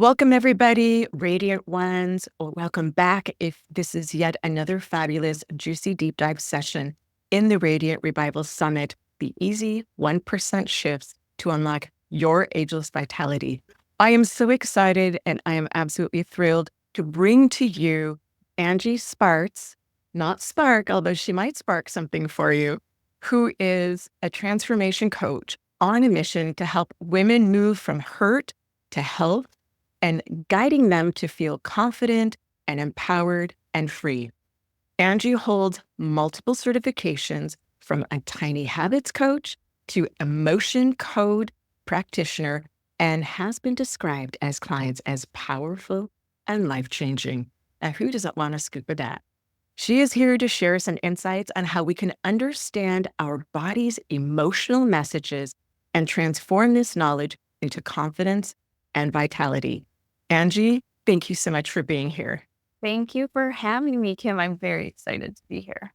Welcome, everybody, Radiant Ones, or welcome back if this is yet another fabulous, juicy deep dive session in the Radiant Revival Summit, the easy 1% shifts to unlock your ageless vitality. I am so excited and I am absolutely thrilled to bring to you Angie Spartz, not Spark, although she might spark something for you, who is a transformation coach on a mission to help women move from hurt to health and guiding them to feel confident and empowered and free. Angie holds multiple certifications from a tiny habits coach to emotion code practitioner and has been described as clients as powerful and life-changing. Now, who doesn't want a scoop of that? She is here to share some insights on how we can understand our body's emotional messages and transform this knowledge into confidence and vitality. Angie, thank you so much for being here. Thank you for having me, Kim. I'm very excited to be here.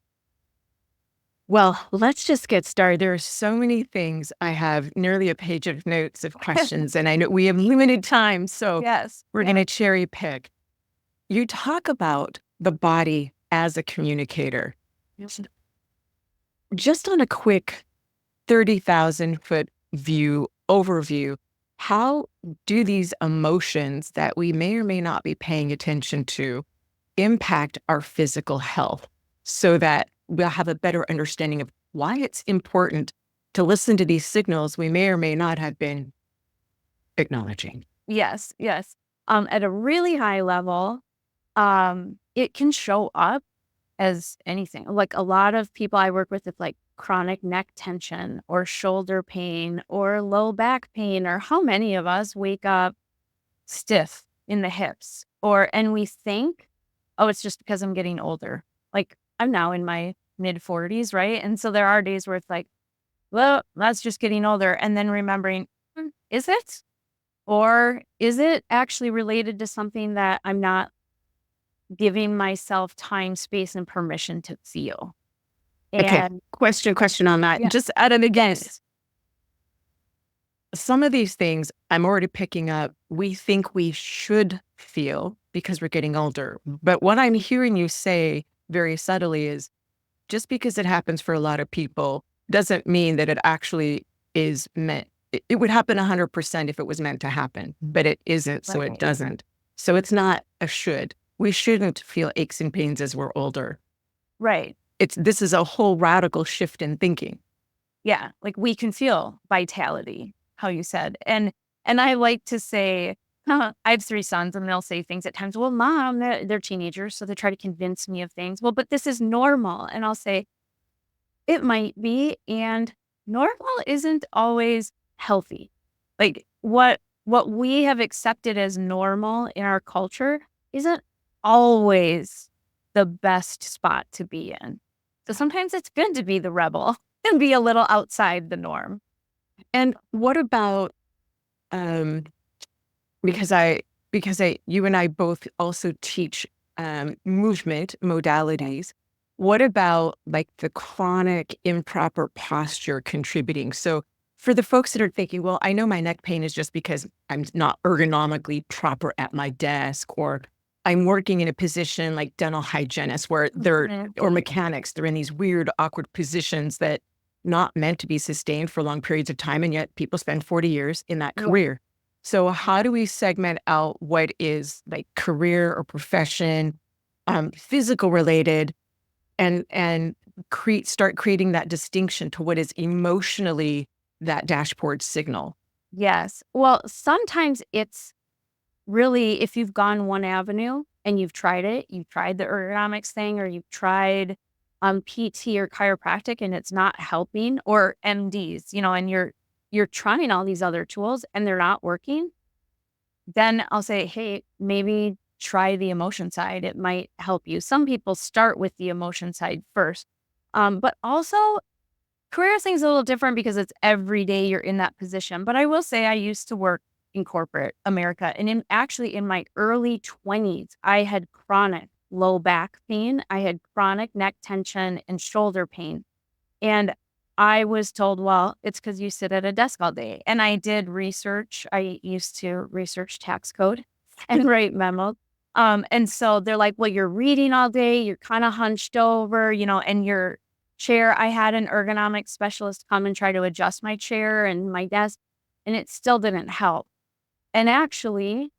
Well, let's just get started. There are so many things. I have nearly a page of notes of questions, and I know we have limited time, so Yes. we're going to cherry pick. You talk about the body as a communicator. Yes. Just on a quick 30,000-foot view overview, how do these emotions that we may or may not be paying attention to impact our physical health so that we'll have a better understanding of why it's important to listen to these signals we may or may not have been acknowledging? Yes. At a really high level, it can show up as anything. Like a lot of people I work with like chronic neck tension or shoulder pain or low back pain, or how many of us wake up stiff in the hips and we think, oh, it's just because I'm getting older. Like I'm now in my mid 40s, right? And so there are days where it's like, well, that's just getting older. And then remembering, is it? Or is it actually related to something that I'm not giving myself time, space, and permission to feel? Okay, And question on that. yeah, Just at an against. Some of these things I'm already picking up, we think we should feel because we're getting older. But what I'm hearing you say very subtly is just because it happens for a lot of people doesn't mean that it actually is meant. It would happen 100% if it was meant to happen, but it isn't, so it right. doesn't. So it's not a should. We shouldn't feel aches and pains as we're older. Right. This is a whole radical shift in thinking. Yeah. Like we can feel vitality, how you said. And I like to say, I have 3 sons and they'll say things at times, well, mom, they're teenagers. So they try to convince me of things. Well, but this is normal. And I'll say, it might be. And normal isn't always healthy. Like what we have accepted as normal in our culture isn't always the best spot to be in. So sometimes it's good to be the rebel and be a little outside the norm. And what about, you and I both also teach movement modalities. What about like the chronic improper posture contributing? So for the folks that are thinking, well, I know my neck pain is just because I'm not ergonomically proper at my desk, or I'm working in a position like dental hygienists where or mechanics, they're in these weird, awkward positions that not meant to be sustained for long periods of time. And yet people spend 40 years in that career. So how do we segment out what is like career or profession, physical related, and start creating that distinction to what is emotionally that dashboard signal? Yes. Well, sometimes it's really, if you've gone one avenue and you've tried it, you've tried the ergonomics thing, or you've tried PT or chiropractic and it's not helping, or MDs, and you're trying all these other tools and they're not working, then I'll say, hey, maybe try the emotion side. It might help you. Some people start with the emotion side first. But also career thing's a little different because it's every day you're in that position. But I will say I used to work in corporate America. And in my early 20s, I had chronic low back pain. I had chronic neck tension and shoulder pain. And I was told, well, it's because you sit at a desk all day. And I did research. I used to research tax code. and write memos. And so they're like, well, you're reading all day, you're kind of hunched over, and your chair. I had an ergonomic specialist come and try to adjust my chair and my desk, and it still didn't help. And actually,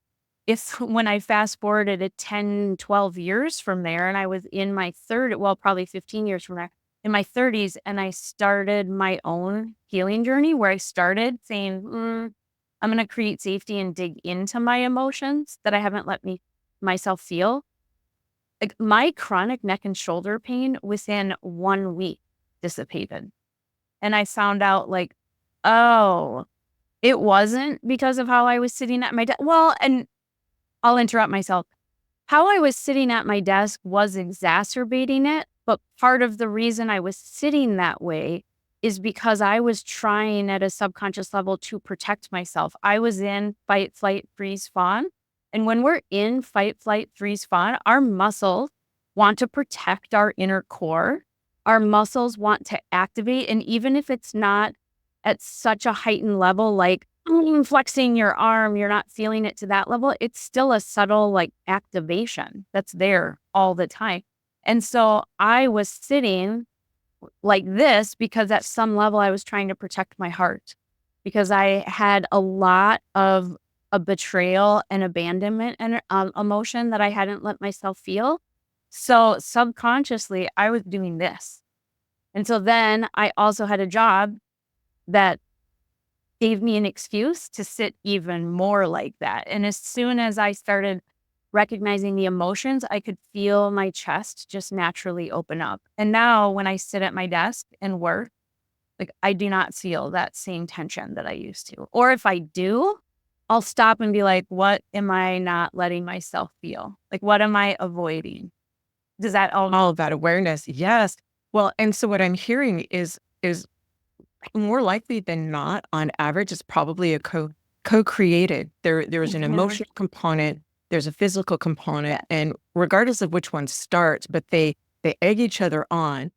if when I fast forwarded it 10, 12 years from there, and I was in my probably 15 years from there, in my 30s, and I started my own healing journey where I started saying, I'm going to create safety and dig into my emotions that I haven't let myself feel. Like my chronic neck and shoulder pain within 1 week dissipated. And I found out like, oh, it wasn't because of how I was sitting at my desk. Well, and I'll interrupt myself. How I was sitting at my desk was exacerbating it, but part of the reason I was sitting that way is because I was trying at a subconscious level to protect myself. I was in fight, flight, freeze, fawn. And when we're in fight, flight, freeze, fawn, our muscles want to protect our inner core. Our muscles want to activate. And even if it's not at such a heightened level, like flexing your arm, you're not feeling it to that level, it's still a subtle like activation that's there all the time. And so I was sitting like this because at some level I was trying to protect my heart because I had a lot of a betrayal and abandonment and emotion that I hadn't let myself feel. So subconsciously I was doing this. And so then I also had a job that gave me an excuse to sit even more like that. And as soon as I started recognizing the emotions, I could feel my chest just naturally open up. And now when I sit at my desk and work, like I do not feel that same tension that I used to. Or if I do, I'll stop and be like, what am I not letting myself feel? Like, what am I avoiding? Does that All of that awareness. Yes. Well, and so what I'm hearing is more likely than not, on average, it's probably a co-created. There's an emotional component, there's a physical component, and regardless of which one starts, but they egg each other on,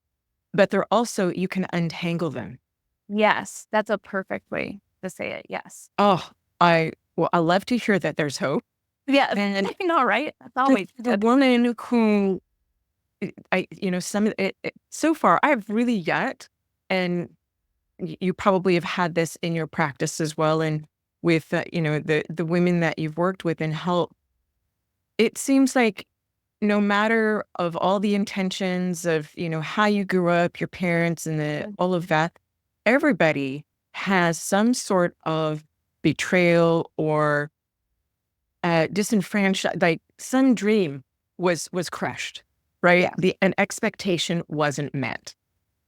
but they're also, you can untangle them. Yes, that's a perfect way to say it. Yes. Oh, I love to hear that there's hope. Yeah, And I know, right? That's always the good. woman who some of so far I've really yet, and you probably have had this in your practice as well, and with the women that you've worked with and helped. It seems like no matter of all the intentions of how you grew up, your parents, and all of that, everybody has some sort of betrayal or disenfranchised, like some dream was crushed, right? Yeah. An expectation wasn't met.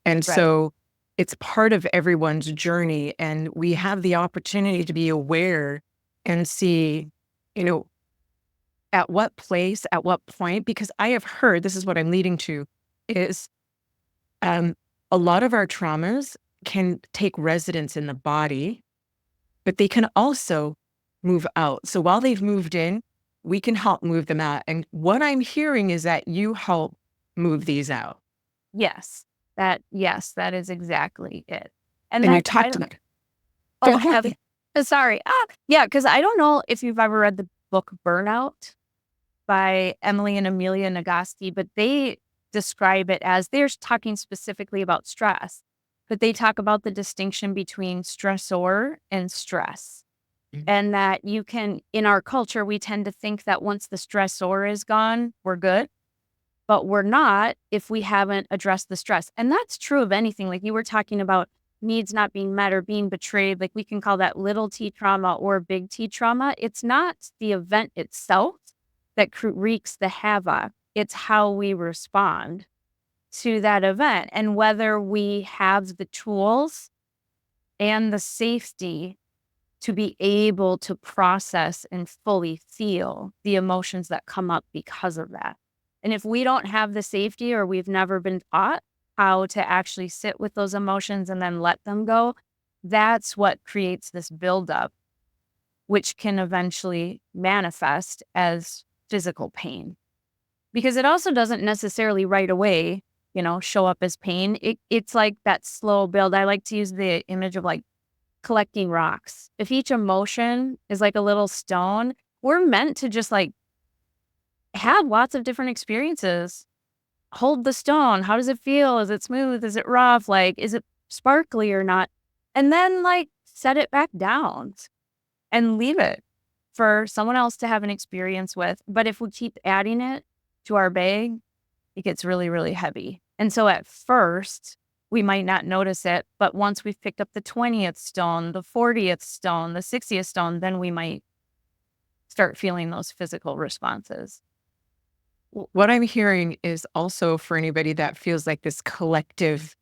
And Right. so it's part of everyone's journey. And we have the opportunity to be aware and see, at what place, at what point, because I have heard, this is what I'm leading to, is um, a lot of our traumas can take residence in the body, but they can also move out. So while they've moved in, we can help move them out. And what I'm hearing is that you help move these out. Yes. That is exactly it. And And you that's talked about oh, heavy. Sorry. Yeah, because I don't know if you've ever read the book Burnout by Emily and Amelia Nagoski, but they describe it as they're talking specifically about stress, but they talk about the distinction between stressor and stress. And that you can, in our culture, we tend to think that once the stressor is gone, we're good, but we're not if we haven't addressed the stress. And that's true of anything. Like you were talking about needs not being met or being betrayed. Like we can call that little t trauma or big T trauma. It's not the event itself that wreaks the havoc. It's how we respond to that event and whether we have the tools and the safety to be able to process and fully feel the emotions that come up because of that. And if we don't have the safety or we've never been taught how to actually sit with those emotions and then let them go, that's what creates this buildup, which can eventually manifest as physical pain. Because it also doesn't necessarily right away, show up as pain. It's like that slow build. I like to use the image of like collecting rocks. If each emotion is like a little stone, we're meant to just like have lots of different experiences. Hold the stone. How does it feel? Is it smooth? Is it rough? Like, is it sparkly or not? And then like set it back down and leave it for someone else to have an experience with. But if we keep adding it to our bag, it gets really, really heavy. And so at first, we might not notice it. But once we've picked up the 20th stone, the 40th stone, the 60th stone, then we might start feeling those physical responses. What I'm hearing is also for anybody that feels like this collective,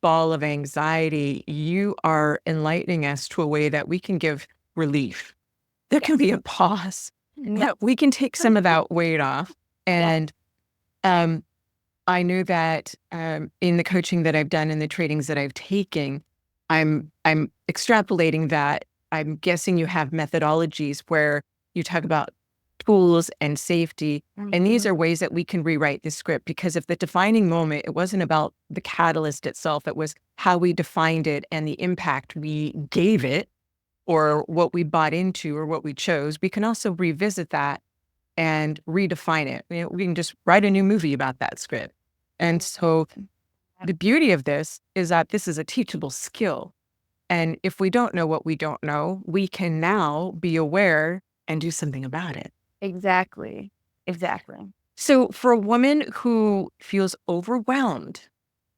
ball of anxiety, you are enlightening us to a way that we can give relief. There can be a pause. Yeah. We can take some of that weight off. And I know that in the coaching that I've done and the trainings that I've taken, I'm extrapolating that. I'm guessing you have methodologies where you talk about tools and safety. And these are ways that we can rewrite the script, because if the defining moment, it wasn't about the catalyst itself, it was how we defined it and the impact we gave it, or what we bought into or what we chose. We can also revisit that and redefine it. We can just write a new movie about that script. And so the beauty of this is that this is a teachable skill. And if we don't know what we don't know, we can now be aware and do something about it. Exactly. So for a woman who feels overwhelmed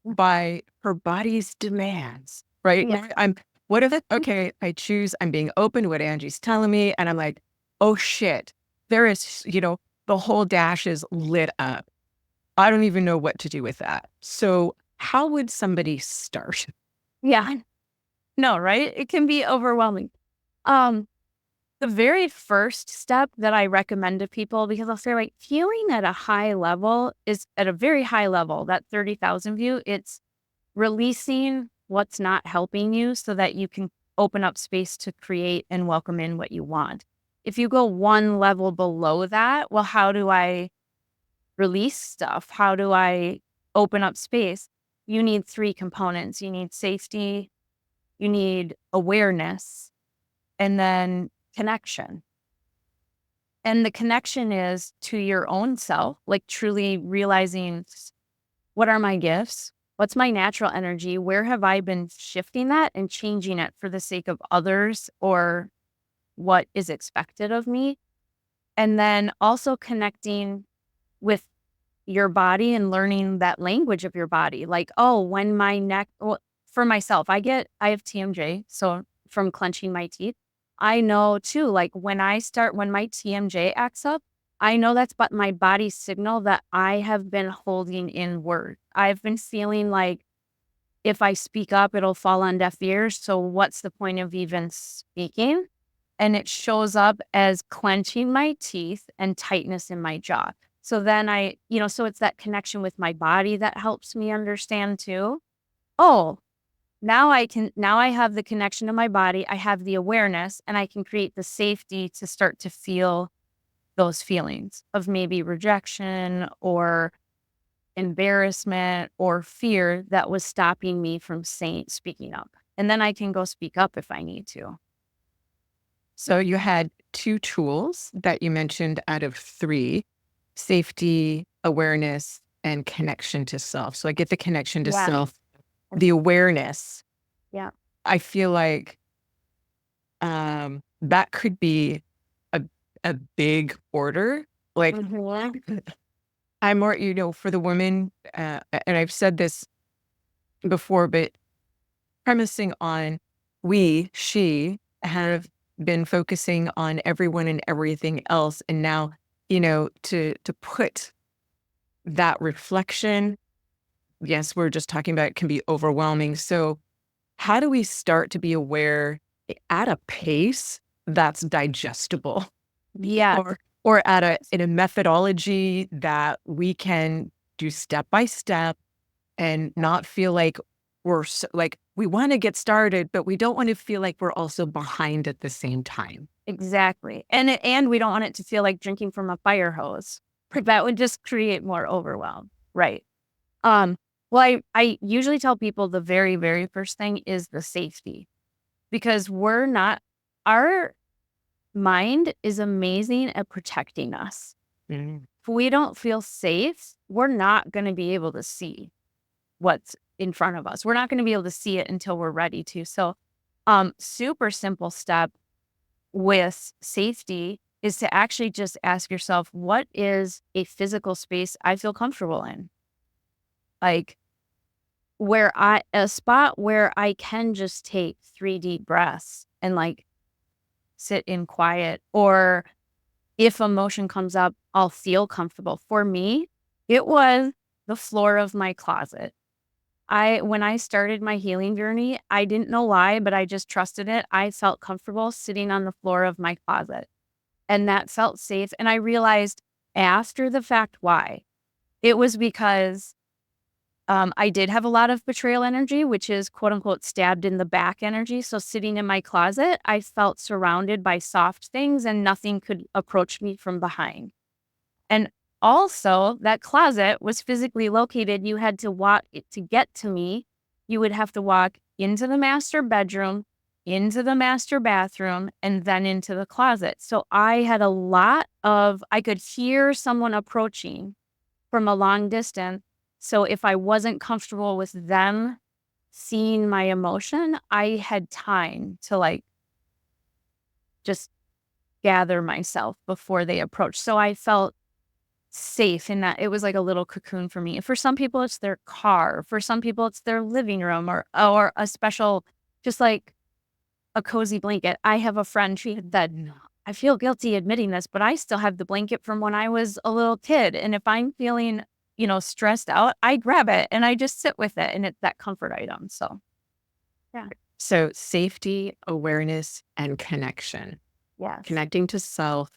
by her body's demands, right? Yeah. What if I'm being open to what Angie's telling me, and I'm like, oh shit, there is, the whole dash is lit up. I don't even know what to do with that. So how would somebody start? Yeah. No, right? It can be overwhelming. The very first step that I recommend to people, because I'll say like feeling at a high level is at a very high level, that 30,000 view, it's releasing what's not helping you so that you can open up space to create and welcome in what you want. If you go one level below that, well, how do I release stuff? How do I open up space? You need 3 components. You need safety, you need awareness, and then connection. And the connection is to your own self, like truly realizing what are my gifts? What's my natural energy? Where have I been shifting that and changing it for the sake of others or what is expected of me? And then also connecting with your body and learning that language of your body. Like, oh, when my neck, well, for myself, I have TMJ. So from clenching my teeth, I know too, like when my TMJ acts up, I know that's but my body's signal that I have been holding in word. I've been feeling like if I speak up, it'll fall on deaf ears. So what's the point of even speaking? And it shows up as clenching my teeth and tightness in my jaw. So then so it's that connection with my body that helps me understand too. Oh, now I have the connection to my body. I have the awareness and I can create the safety to start to feel those feelings of maybe rejection or embarrassment or fear that was stopping me from speaking up. And then I can go speak up if I need to. So you had 2 tools that you mentioned out of 3: safety, awareness, and connection to self. So I get the connection to self, the awareness. Yeah. I feel like that could be a big order. Like I'm more, for the woman, and I've said this before, but premising on she have been focusing on everyone and everything else. And now, to put that reflection, yes, we're just talking about it can be overwhelming. So how do we start to be aware at a pace that's digestible? Yeah. Or in a methodology that we can do step by step and not feel like like we want to get started, but we don't want to feel like we're also behind at the same time. Exactly. And we don't want it to feel like drinking from a fire hose. That would just create more overwhelm. Right. Well, I usually tell people the very, very first thing is the safety, because our mind is amazing at protecting us. Mm. If we don't feel safe, we're not going to be able to see what's in front of us. We're not going to be able to see it until we're ready to. So, super simple step with safety is to actually just ask yourself, what is a physical space I feel comfortable in? Like a spot where I can just take 3 deep breaths and like sit in quiet, or if emotion comes up, I'll feel comfortable. For me, it was the floor of my closet. When I started my healing journey, I didn't know why, but I just trusted it. I felt comfortable sitting on the floor of my closet, and that felt safe. And I realized after the fact why. It was because I did have a lot of betrayal energy, which is quote unquote stabbed in the back energy. So sitting in my closet, I felt surrounded by soft things and nothing could approach me from behind. And also, that closet was physically located. You had to walk to get to me. You would have to walk into the master bedroom, into the master bathroom, and then into the closet. So I had I could hear someone approaching from a long distance. So if I wasn't comfortable with them seeing my emotion, I had time to like just gather myself before they approached. So I felt safe in that it was like a little cocoon for me. For some people, it's their car. For some people, it's their living room or a special, just like a cozy blanket. I have a friend, she had said, I feel guilty admitting this, but I still have the blanket from when I was a little kid. And if I'm feeling, stressed out, I grab it and I just sit with it. And it's that comfort item. So, yeah. So safety, awareness, and connection. Yes. Connecting to self,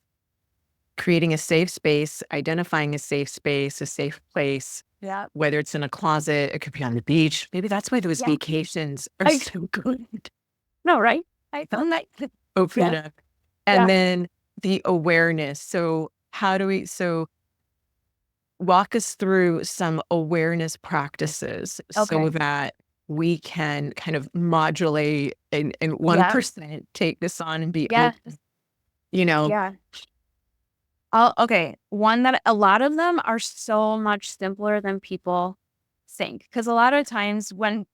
creating a safe space, identifying a safe space, a safe place, Yeah. whether it's in a closet, it could be on the beach. Maybe that's why those Yeah. vacations are I- so good. No, right? I found that. Open Yeah. it up. And Yeah. then the awareness. So walk us through some awareness practices so Okay. that we can kind of modulate and Yeah. 1% take this on and be Yeah. open, you know? Yeah. Okay. One that a lot of them are so much simpler than people think. Because a lot of times when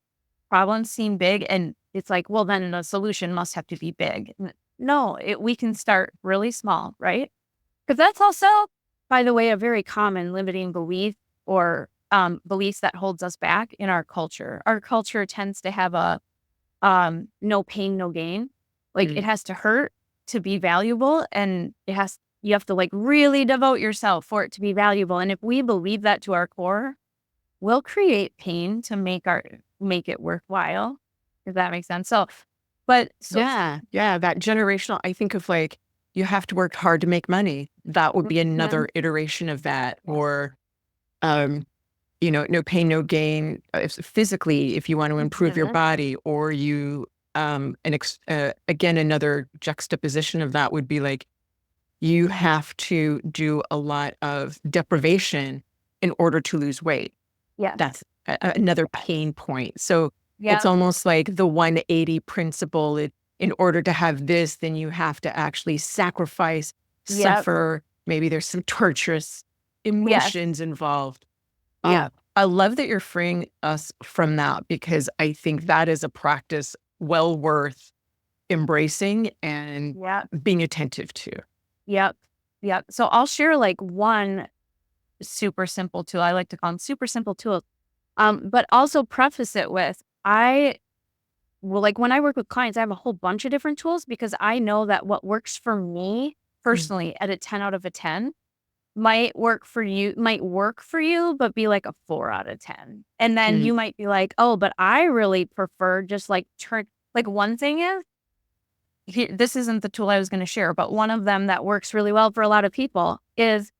problems seem big and it's like, well, then the solution must have to be big. No, we can start really small, right? Because that's also, by the way, a very common limiting belief or beliefs that holds us back in our culture. Our culture tends to have a no pain, no gain. Like it Mm. has to hurt to be valuable, and you have to like really devote yourself for it to be valuable. And if we believe that to our core, we'll create pain to make it worthwhile. If that makes sense. So Yeah, that generational, I think of like, you have to work hard to make money. That would be Mhm. another iteration of that. Or, um, no pain, no gain. If physically, if you want to improve your Mhm. body, or again, another juxtaposition of that would be like, you have to do a lot of deprivation in order to lose weight. Yes. That's another pain point. So it's Yeah. almost like the 180 principle. In order to have this, then you have to actually sacrifice, Yep. suffer. Maybe there's some torturous Yes. emotions involved. Yeah. I love that you're freeing us from that, because I think that is a practice well worth embracing and Yep. being attentive to. Yep. Yep. So I'll share like one super simple tool. I like to call them super simple tools. But also preface it with like when I work with clients, I have a whole bunch of different tools because I know that what works for me Mm. personally at a 10 out of a 10 might work for you, but be like a 4 out of 10. And then Mm. you might be like, oh, but I really prefer just like like one thing is, this isn't the tool I was going to share, but one of them that works really well for a lot of people is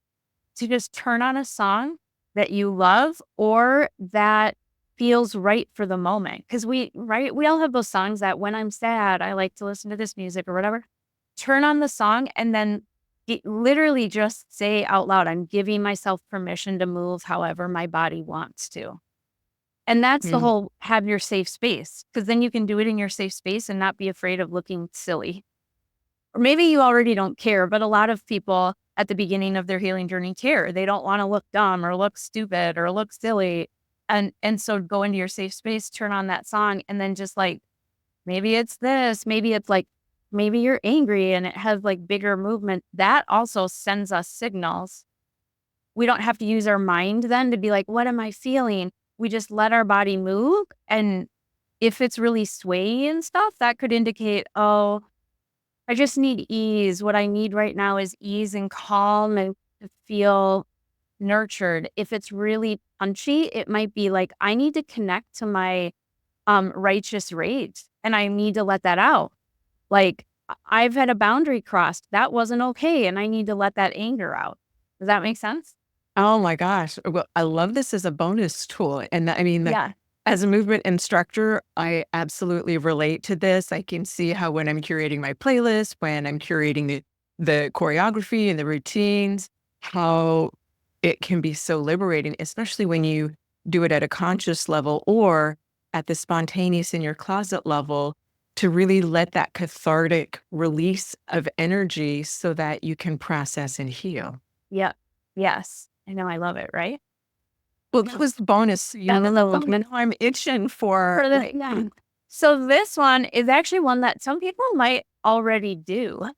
to just turn on a song that you love or that feels right for the moment. Because we all have those songs that when I'm sad, I like to listen to this music or whatever. Turn on the song and then literally just say out loud, I'm giving myself permission to move however my body wants to. And that's the Mm. whole have your safe space, because then you can do it in your safe space and not be afraid of looking silly. Or maybe you already don't care, but a lot of people at the beginning of their healing journey care. They don't want to look dumb or look stupid or look silly. And so go into your safe space, turn on that song, and then just like, maybe it's this, maybe it's like, maybe you're angry and it has like bigger movement. That also sends us signals. We don't have to use our mind then to be like, what am I feeling? We just let our body move. And if it's really swayy and stuff, that could indicate, oh, I just need ease. What I need right now is ease and calm and to feel nurtured. If it's really punchy, it might be like, I need to connect to my righteous rage and I need to let that out. Like, I've had a boundary crossed. That wasn't okay. And I need to let that anger out. Does that make sense? Oh my gosh. Well, I love this as a bonus tool. And I mean, Yeah. as a movement instructor, I absolutely relate to this. I can see how when I'm curating my playlist, when I'm curating the choreography and the routines, how it can be so liberating, especially when you do it at a conscious level or at the spontaneous in your closet level, to really let that cathartic release of energy so that you can process and heal. Yep. Yes. I know. I love it. Right. Well, that was the bonus. Yeah, the bonus. I'm itching for Yeah. So this one is actually one that some people might already do.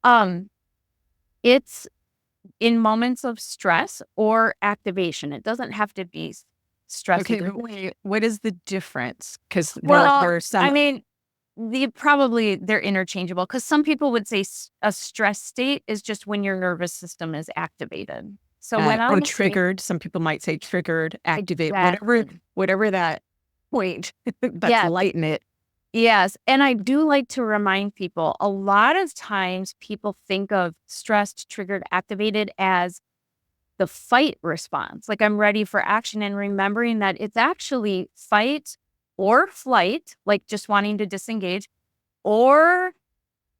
Um, it's in moments of stress or activation. It doesn't have to be stress. okay, but wait, what is the difference? Because there Well, are some. I mean, they're interchangeable because some people would say a stress state is just when your nervous system is activated. So when Or I'm triggered, some people might say triggered, activate, Exactly. whatever that point, that's Yeah. lighten it. Yes. And I do like to remind people a lot of times people think of stressed, triggered, activated as the fight response. Like I'm ready for action and remembering that it's actually fight or flight, like just wanting to disengage, or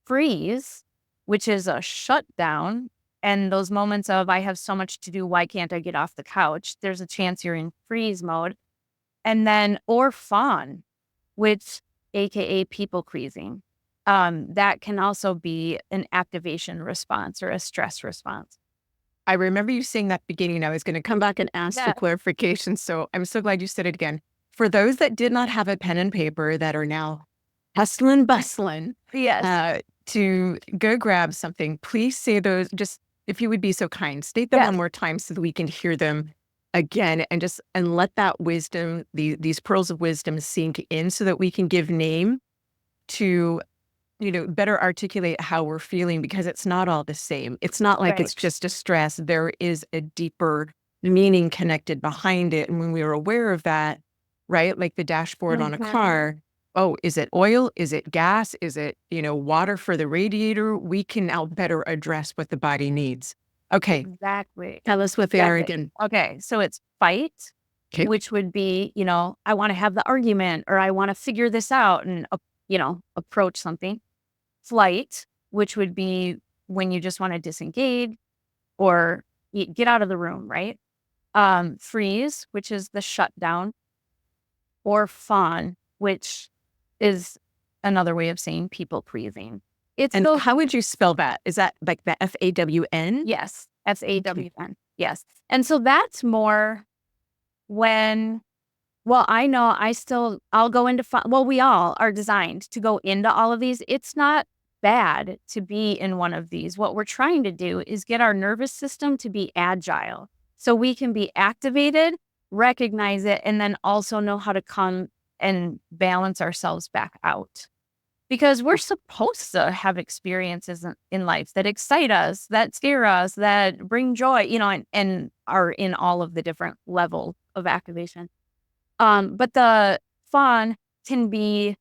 freeze, which is a shutdown. And those moments of, I have so much to do, why can't I get off the couch? There's a chance you're in freeze mode. And then, or fawn, which AKA people pleasing. That can also be an activation response or a stress response. I remember you saying that beginning. I was going to come back and ask for Yeah. clarification. So I'm so glad you said it again. For those that did not have a pen and paper that are now hustling, bustling, Yes. to go grab something, please say those, just if you would be so kind, state them Yes. one more time so that we can hear them again and let that wisdom, these pearls of wisdom sink in so that we can give name to, better articulate how we're feeling because it's not all the same. It's not like it's Right. just a stress. There is a deeper meaning connected behind it. And when we are aware of that, right, like the dashboard on a car, oh, is it oil? Is it gas? Is it, water for the radiator? We can now better address what the body needs. Okay. Exactly. Tell us what they are Exactly. again. Okay. So it's fight, Okay. which would be, I want to have the argument or I want to figure this out and, approach something. Flight, which would be when you just want to disengage or get out of the room, right? Freeze, which is the shutdown, or fawn, which is another way of saying people pleasing. It's And those, how would you spell that? Is that like the FAWN? yes, FAWN, yes. And so that's more when, well, I know I'll go into fun. Well, we all are designed to go into all of these. It's not bad to be in one of these. What we're trying to do is get our nervous system to be agile so we can be activated, recognize it, and then also know how to come and balance ourselves back out. Because we're supposed to have experiences in life that excite us, that scare us, that bring joy, and are in all of the different levels of activation. But the fawn can be,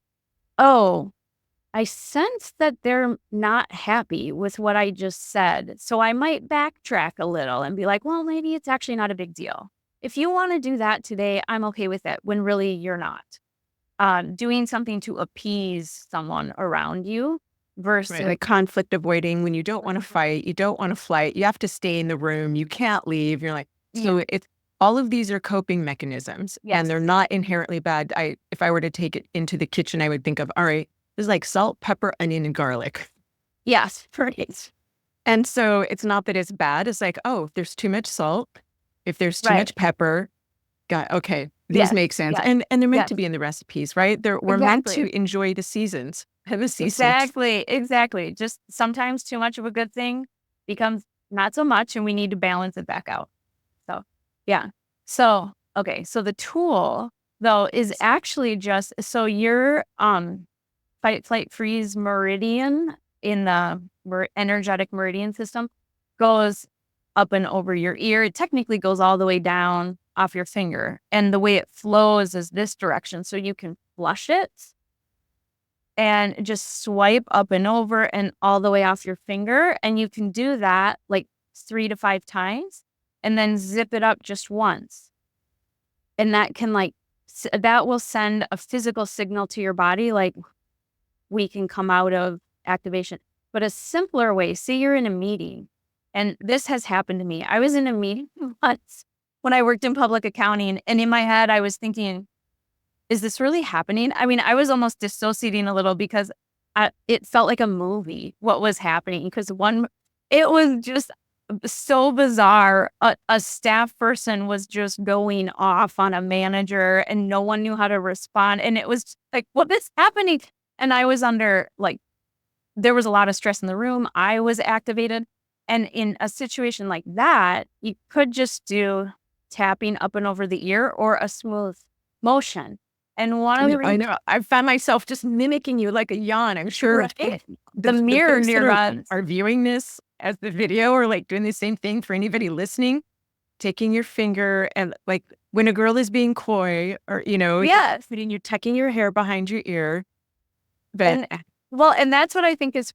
oh, I sense that they're not happy with what I just said. So I might backtrack a little and be like, well, maybe it's actually not a big deal. If you want to do that today, I'm okay with it when really you're not. Doing something to appease someone around you versus Right, like conflict avoiding when you don't want to fight, you don't want to fight, you have to stay in the room, you can't leave. You're like, so it's all of these are coping mechanisms and they're Yes. not inherently bad. If I were to take it into the kitchen, I would think of, all right, this is like salt, pepper, onion, and garlic. Yes, right. And so it's not that it's bad. It's like, oh, if there's too much salt, if there's too Right. much pepper, got okay, these Yes, make sense. yes, And they're meant yes. to be in the recipes, right? We're meant Exactly. to enjoy the seasons, the seasons. Exactly, exactly. Just sometimes too much of a good thing becomes not so much, and we need to balance it back out. So, yeah. So, okay, so the tool though is actually just so your fight, flight, freeze meridian in the energetic meridian system goes up and over your ear. It technically goes all the way down off your finger, and the way it flows is this direction, so you can flush it and just swipe up and over and all the way off your finger. And you can do that like 3 to 5 times and then zip it up just once. And that can that will send a physical signal to your body, like we can come out of activation. But a simpler way, say you're in a meeting, and this has happened to me. I was in a meeting once when I worked in public accounting, and in my head, I was thinking, is this really happening? I mean, I was almost dissociating a little because it felt like a movie, what was happening. Because it was just so bizarre. A staff person was just going off on a manager and no one knew how to respond. And it was like, what is happening? And I was there was a lot of stress in the room. I was activated. And in a situation like that, you could just do tapping up and over the ear or a smooth motion. And one of the I reasons, know. I found myself just mimicking you like a yawn. I'm sure right, the the mirror folks that nearby, are viewing this as the video are like doing the same thing for anybody listening, taking your finger and like when a girl is being coy or, yes. putting tucking your hair behind your ear. But And well, and that's what I think is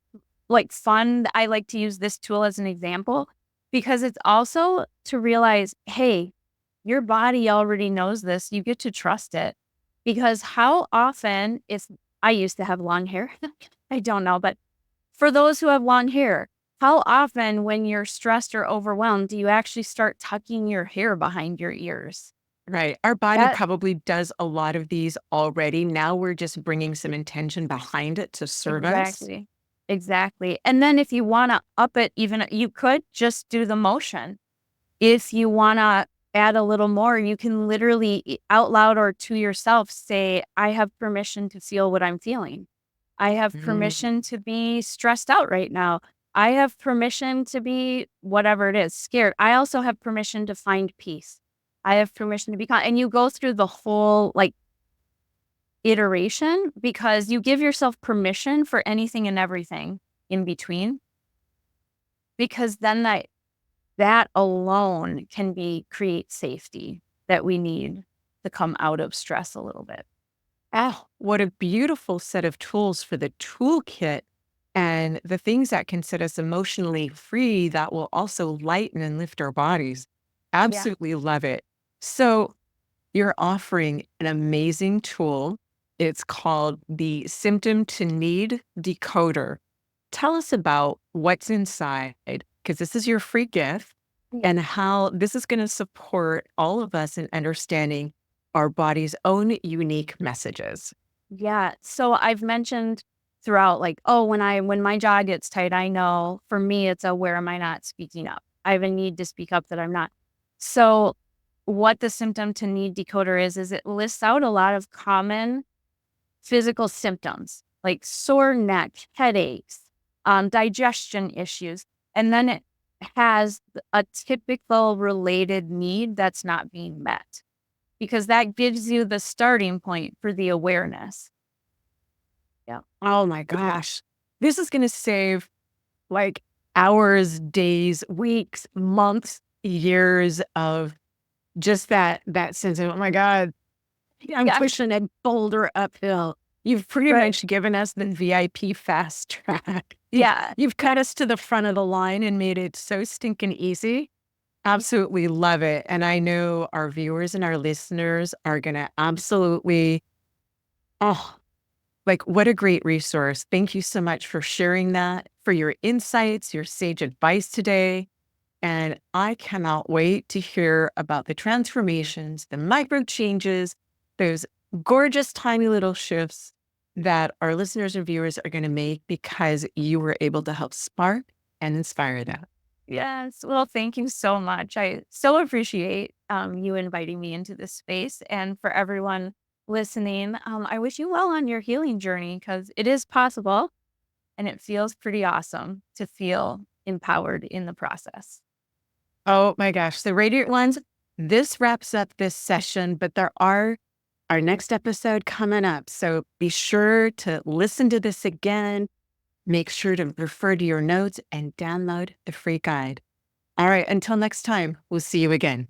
like fun. I like to use this tool as an example because it's also to realize, hey, your body already knows this. You get to trust it. Because how often, if I used to have long hair, I don't know, but for those who have long hair, how often when you're stressed or overwhelmed do you actually start tucking your hair behind your ears? right, our body That probably does a lot of these already. Now we're just bringing some intention behind it to serve us. exactly. Exactly. And then if you want to up it even, you could just do the motion. If you want to add a little more, you can literally out loud or to yourself say, I have permission to feel what I'm feeling. I have Mm, permission to be stressed out right now. I have permission to be whatever it is, scared. I also have permission to find peace. I have permission to be calm. And you go through the whole iteration because you give yourself permission for anything and everything in between. Because then that alone can create safety that we need to come out of stress a little bit. oh, what a beautiful set of tools for the toolkit and the things that can set us emotionally free that will also lighten and lift our bodies. Yeah. Absolutely love it. So, you're offering an amazing tool. It's called the Symptom to Need Decoder. Tell us about what's inside, because this is your free gift, Yeah. and how this is going to support all of us in understanding our body's own unique messages. Yeah. So I've mentioned throughout, like, oh, when my jaw gets tight, I know for me it's a where am I not speaking up? I have a need to speak up that I'm not. So what the symptom to need decoder is it lists out a lot of common physical symptoms like sore neck, headaches, digestion issues, and then it has a typical related need that's not being met because that gives you the starting point for the awareness. Yeah. Oh my gosh. This is going to save like hours, days, weeks, months, years of just that sense of, oh my God, I'm Yeah. pushing a boulder uphill. You've pretty Right. much given us the VIP fast track. Yeah. You've cut us to the front of the line and made it so stinking easy. Absolutely love it. And I know our viewers and our listeners are going to absolutely, oh, like what a great resource. Thank you so much for sharing that, for your insights, your sage advice today. And I cannot wait to hear about the transformations, the micro changes, those gorgeous tiny little shifts that our listeners and viewers are going to make because you were able to help spark and inspire them. Yes. Well, thank you so much. I so appreciate you inviting me into this space. And for everyone listening, I wish you well on your healing journey because it is possible and it feels pretty awesome to feel empowered in the process. Oh my gosh. The Radiant Ones, this wraps up this session, but there are our next episode coming up. So be sure to listen to this again. Make sure to refer to your notes and download the free guide. All right. Until next time, we'll see you again.